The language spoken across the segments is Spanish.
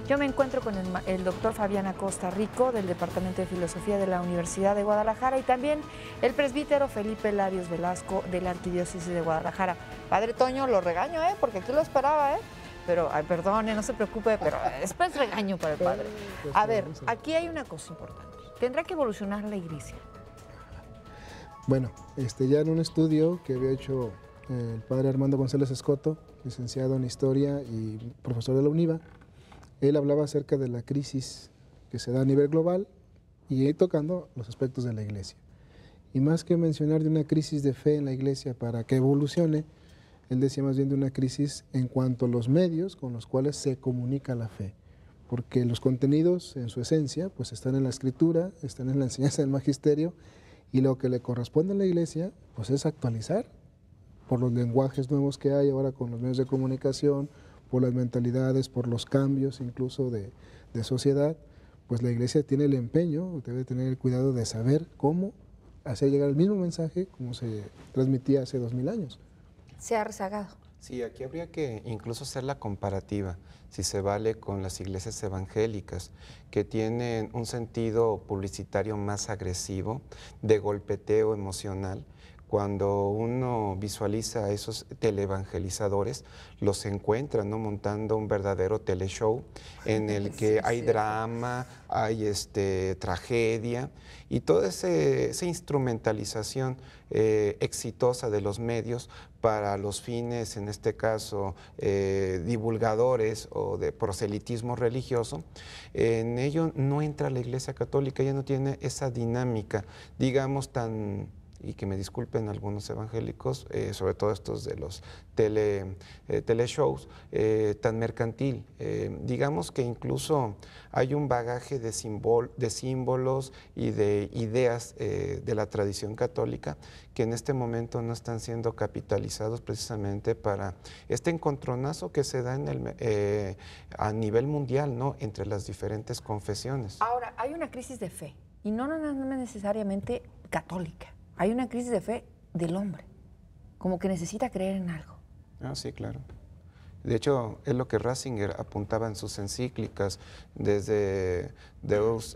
Yo me encuentro con el doctor Fabián Acosta Rico, del Departamento de Filosofía de la Universidad de Guadalajara, y también el presbítero Felipe Larios Velasco, de la Arquidiócesis de Guadalajara. Padre Toño, lo regaño, porque aquí lo esperaba, pero, ay, perdone, no se preocupe, pero después regaño para el padre. A ver, aquí hay una cosa importante. ¿Tendrá que evolucionar la iglesia? Bueno, ya en un estudio que había hecho el padre Armando González Escoto, licenciado en Historia y profesor de la UNIVA, él hablaba acerca de la crisis que se da a nivel global y tocando los aspectos de la iglesia. Y más que mencionar de una crisis de fe en la iglesia para que evolucione, él decía más bien de una crisis en cuanto a los medios con los cuales se comunica la fe. Porque los contenidos en su esencia pues están en la escritura, están en la enseñanza del magisterio, y lo que le corresponde a la iglesia pues es actualizar por los lenguajes nuevos que hay ahora con los medios de comunicación, por las mentalidades, por los cambios incluso de sociedad. Pues la iglesia tiene el empeño, debe tener el cuidado de saber cómo hacer llegar el mismo mensaje como se transmitía hace 2000 años. Se ha rezagado. Sí, aquí habría que incluso hacer la comparativa, si se vale con las iglesias evangélicas, que tienen un sentido publicitario más agresivo, de golpeteo emocional. Cuando uno visualiza a esos teleevangelizadores, los encuentra, ¿no?, montando un verdadero teleshow en el que hay drama, hay tragedia, y toda esa instrumentalización exitosa de los medios para los fines, en este caso, divulgadores o de proselitismo religioso, en ello no entra la Iglesia Católica, ya no tiene esa dinámica, digamos, tan... y que me disculpen algunos evangélicos, sobre todo estos de los teleshows, tan mercantil. Digamos que incluso hay un bagaje de símbolos y de ideas de la tradición católica que en este momento no están siendo capitalizados precisamente para este encontronazo que se da a nivel mundial, ¿no?, entre las diferentes confesiones. Ahora, hay una crisis de fe, y no necesariamente católica. Hay una crisis de fe del hombre, como que necesita creer en algo. Ah, sí, claro. De hecho, es lo que Ratzinger apuntaba en sus encíclicas, desde Deus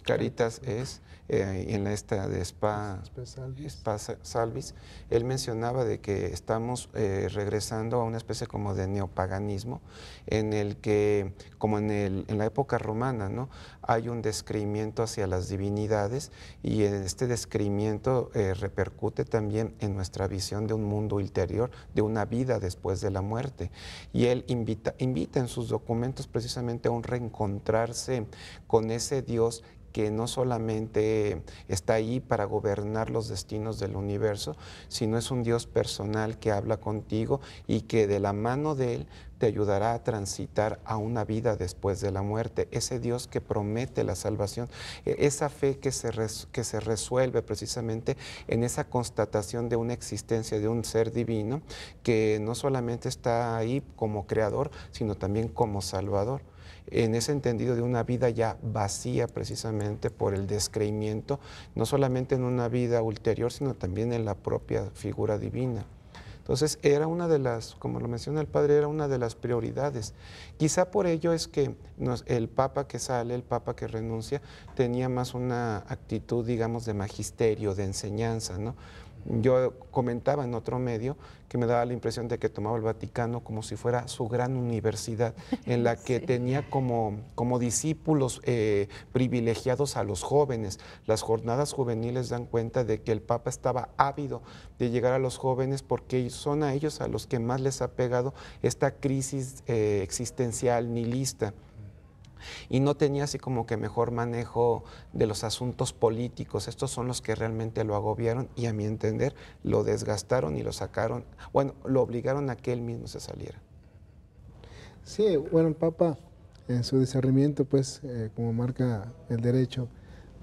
Caritas es, en esta de Spa Salvis, él mencionaba de que estamos regresando a una especie como de neopaganismo, en el que, como en la época romana, ¿no?, hay un descreimiento hacia las divinidades, y este descreimiento repercute también en nuestra visión de un mundo ulterior, de una vida después de la muerte. Y él invita en sus documentos precisamente a un reencontrarse con ese Dios que no solamente está ahí para gobernar los destinos del universo, sino es un Dios personal que habla contigo y que de la mano de Él te ayudará a transitar a una vida después de la muerte. Ese Dios que promete la salvación, esa fe que se resuelve precisamente en esa constatación de una existencia de un ser divino que no solamente está ahí como creador, sino también como salvador. En ese entendido de una vida ya vacía precisamente por el descreimiento, no solamente en una vida ulterior, sino también en la propia figura divina. Entonces era una de las, como lo menciona el padre, era una de las prioridades. Quizá por ello es que el Papa que sale, el Papa que renuncia, tenía más una actitud, digamos, de magisterio, de enseñanza, ¿no? Yo comentaba en otro medio que me daba la impresión de que tomaba el Vaticano como si fuera su gran universidad, en la que tenía como discípulos privilegiados a los jóvenes. Las jornadas juveniles dan cuenta de que el Papa estaba ávido de llegar a los jóvenes porque son a ellos a los que más les ha pegado esta crisis existencial nihilista. Y no tenía así como que mejor manejo de los asuntos políticos. Estos son los que realmente lo agobiaron y, a mi entender, lo desgastaron y lo sacaron, bueno, lo obligaron a que él mismo se saliera. Sí, bueno, el Papa en su discernimiento, pues, como marca el derecho,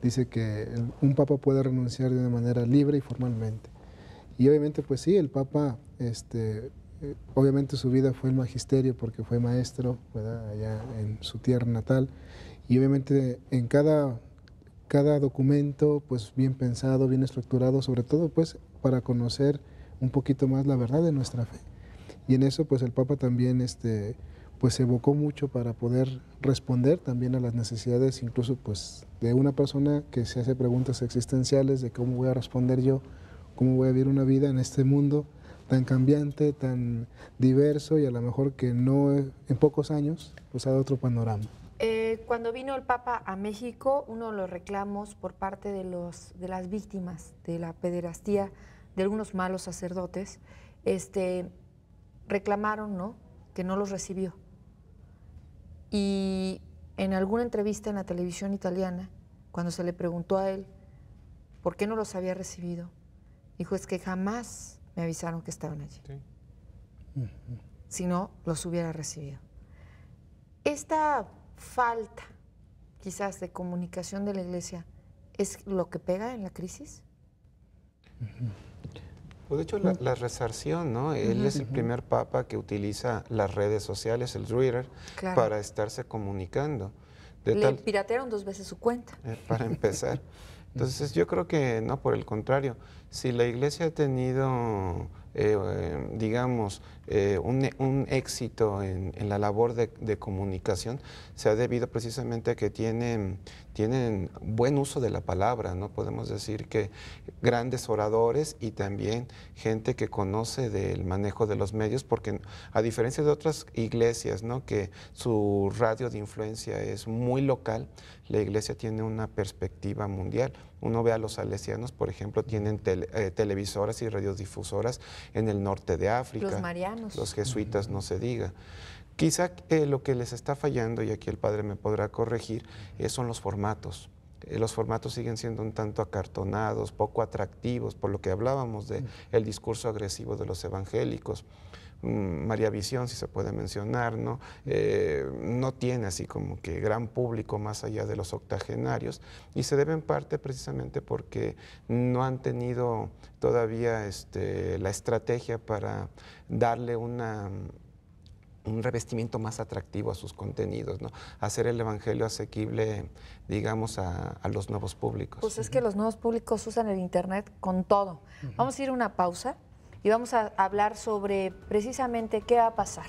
dice que un Papa puede renunciar de una manera libre y formalmente. Y obviamente, pues sí, el Papa, obviamente su vida fue el magisterio porque fue maestro, ¿verdad?, allá en su tierra natal, y obviamente en cada documento pues bien pensado, bien estructurado, sobre todo pues para conocer un poquito más la verdad de nuestra fe. Y en eso pues el Papa también pues se evocó mucho para poder responder también a las necesidades, incluso pues de una persona que se hace preguntas existenciales de cómo voy a responder yo, cómo voy a vivir una vida en este mundo tan cambiante, tan diverso y a lo mejor que no en pocos años pues ha dado otro panorama. Cuando vino el Papa a México, uno de los reclamos por parte de las víctimas de la pederastía de algunos malos sacerdotes, reclamaron, ¿no?, que no los recibió. Y en alguna entrevista en la televisión italiana, cuando se le preguntó a él por qué no los había recibido, dijo, es que jamás me avisaron que estaban allí. Sí. Si no, los hubiera recibido. Esta falta, quizás, de comunicación de la Iglesia, ¿es lo que pega en la crisis? Pues de hecho, la resarción, ¿no? Él es el primer papa que utiliza las redes sociales, el Twitter, claro, para estarse comunicando. Le piratearon 2 veces su cuenta. Para empezar. Entonces, yo creo que no, por el contrario. Si la Iglesia ha tenido, digamos, un éxito en la labor de comunicación, se ha debido precisamente a que tienen buen uso de la palabra, ¿no? Podemos decir que grandes oradores y también gente que conoce del manejo de los medios, porque a diferencia de otras iglesias, ¿no?, que su radio de influencia es muy local, la Iglesia tiene una perspectiva mundial. Uno ve a los salesianos, por ejemplo, tienen televisoras y radiodifusoras en el norte de África. Los marianos. Los jesuitas, no se diga. Quizá lo que les está fallando, y aquí el padre me podrá corregir, son los formatos. Los formatos siguen siendo un tanto acartonados, poco atractivos, por lo que hablábamos del discurso agresivo de los evangélicos. María Visión, si se puede mencionar, ¿no? No tiene así como que gran público más allá de los octogenarios, y se debe en parte precisamente porque no han tenido todavía la estrategia para darle un revestimiento más atractivo a sus contenidos, ¿no? Hacer el evangelio asequible, digamos, a los nuevos públicos. Pues es que los nuevos públicos usan el internet con todo. Vamos a ir a una pausa y vamos a hablar sobre precisamente qué va a pasar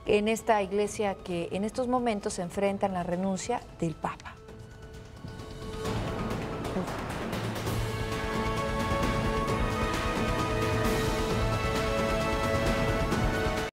en esta iglesia que en estos momentos se enfrenta a la renuncia del Papa.